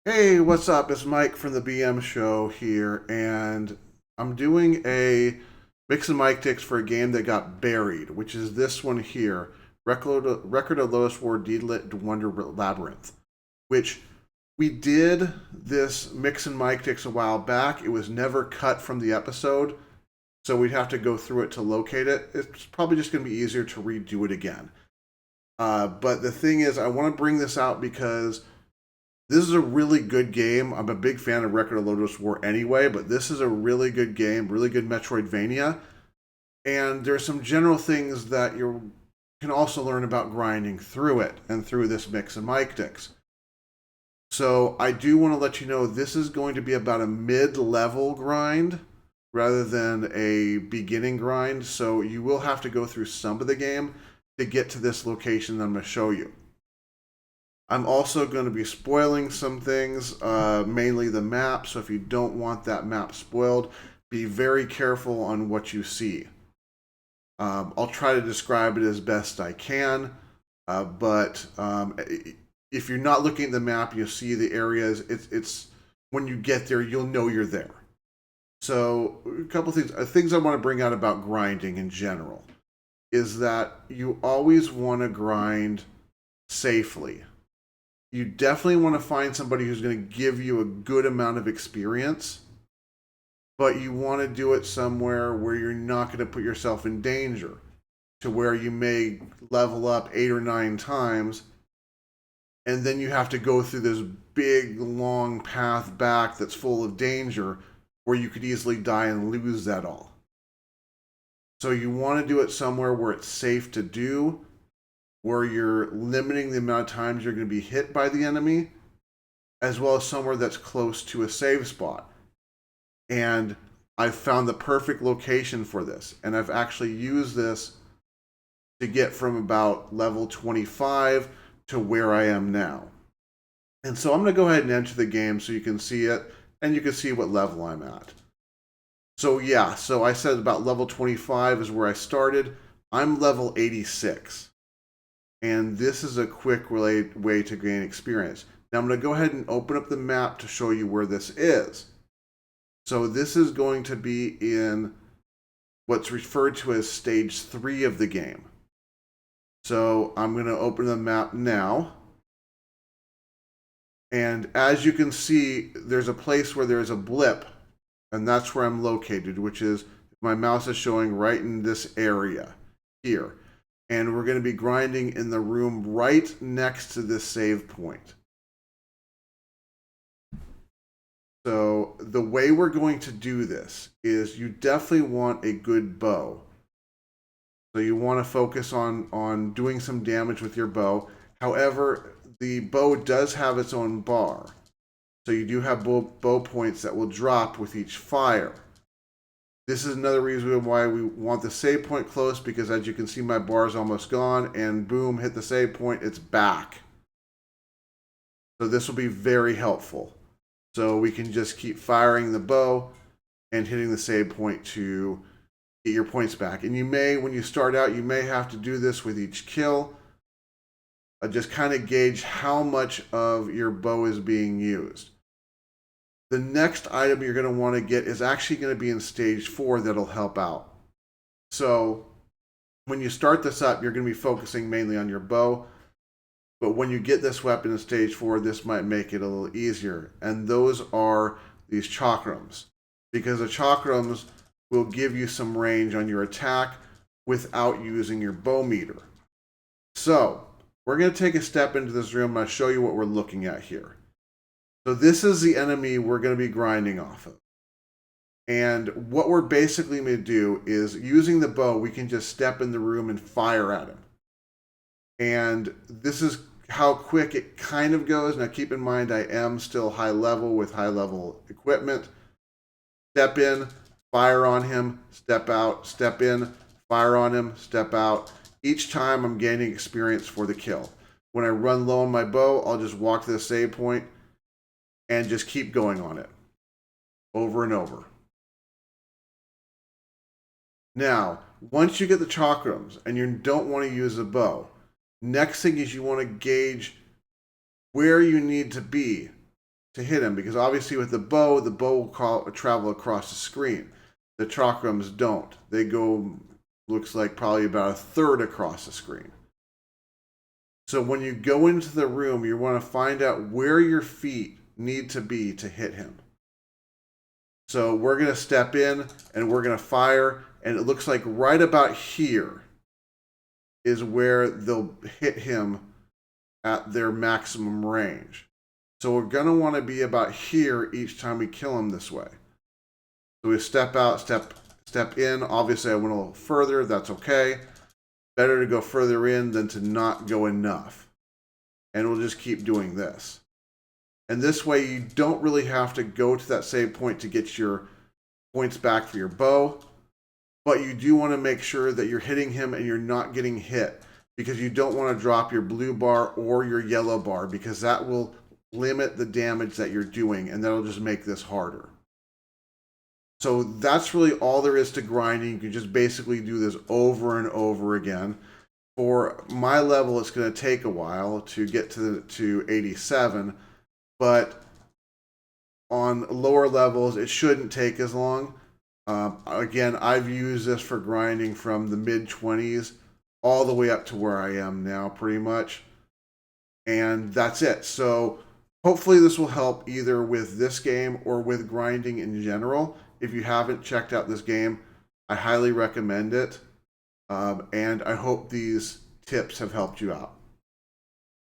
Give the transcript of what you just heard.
Hey, what's up? It's Mike from the BM show here, and I'm doing a mix and Mike-tics for a game that got buried, which is this one here, Record of Lodoss War Deedlit Wonder Labyrinth, which we did this mix and Mike-tics a while back. It was never cut from the episode, so we'd have to go through it to locate it. It's probably just going to be easier to redo it again. But the thing is, I want to bring this out because this is a really good game. I'm a big fan of Record of Lodoss War anyway, but this is a really good game, really good Metroidvania. And there's some general things that you can also learn about grinding through it and through this mix and Mike-tics. So I do want to let you know this is going to be about a mid-level grind rather than a beginning grind. So you will have to go through some of the game to get to this location that I'm going to show you. I'm also going to be spoiling some things, mainly the map. So if you don't want that map spoiled, be very careful on what you see. I'll try to describe it as best I can, but if you're not looking at the map, you'll see the areas. It's when you get there, you'll know you're there. So a couple things I want to bring out about grinding in general is that you always want to grind safely. You definitely want to find somebody who's going to give you a good amount of experience, but you want to do it somewhere where you're not going to put yourself in danger, to where you may level up 8 or 9 times, and then you have to go through this big, long path back that's full of danger where you could easily die and lose that all. So you want to do it somewhere where it's safe to do, where you're limiting the amount of times you're going to be hit by the enemy, as well as somewhere that's close to a save spot. And I've found the perfect location for this, and I've actually used this to get from about level 25 to where I am now. And so I'm going to go ahead and enter the game so you can see it, and you can see what level I'm at. So yeah, so I said about level 25 is where I started. I'm level 86. And this is a quick way to gain experience. Now I'm going to go ahead and open up the map to show you where this is. So this is going to be in what's referred to as stage 3 of the game. So I'm going to open the map now. And as you can see, there's a place where there's a blip, and that's where I'm located, which is my mouse is showing right in this area here. And we're going to be grinding in the room right next to this save point. So the way we're going to do this is you definitely want a good bow. So you want to focus on doing some damage with your bow. However, the bow does have its own bar. So you do have bow points that will drop with each fire. This is another reason why we want the save point close, because as you can see, my bar is almost gone, and boom, hit the save point, it's back. So this will be very helpful. So we can just keep firing the bow and hitting the save point to get your points back. And you may, when you start out, you may have to do this with each kill. Just kind of gauge how much of your bow is being used. The next item you're going to want to get is actually going to be in stage 4 that'll help out. So when you start this up, you're going to be focusing mainly on your bow. But when you get this weapon in stage 4, this might make it a little easier. And those are these chakrams. Because the chakrams will give you some range on your attack without using your bow meter. So we're going to take a step into this room and I'll show you what we're looking at here. So this is the enemy we're going to be grinding off of. And what we're basically going to do is, using the bow, we can just step in the room and fire at him. And this is how quick it kind of goes. Now keep in mind, I am still high level with high level equipment. Step in, fire on him, step out, step in, fire on him, step out. Each time I'm gaining experience for the kill. When I run low on my bow, I'll just walk to the save point and just keep going on it over and over. Now, once you get the chakrams and you don't want to use a bow, next thing is you want to gauge where you need to be to hit him, because obviously with the bow will travel across the screen. The chakrams don't. They go, looks like probably about a third across the screen. So when you go into the room, you want to find out where your feet need to be to hit him. So we're going to step in and we're going to fire, and it looks like right about here is where they'll hit him at their maximum range. So we're going to want to be about here each time we kill him this way. So we step out, step in. Obviously I went a little further, that's okay. Better to go further in than to not go enough. And we'll just keep doing this. And this way you don't really have to go to that save point to get your points back for your bow. But you do want to make sure that you're hitting him and you're not getting hit, because you don't want to drop your blue bar or your yellow bar, because that will limit the damage that you're doing, and that'll just make this harder. So that's really all there is to grinding. You can just basically do this over and over again. For my level, it's going to take a while to get to 87, but on lower levels, it shouldn't take as long. Again, I've used this for grinding from the mid-20s all the way up to where I am now, pretty much. And that's it. So hopefully this will help either with this game or with grinding in general. If you haven't checked out this game, I highly recommend it. And I hope these tips have helped you out.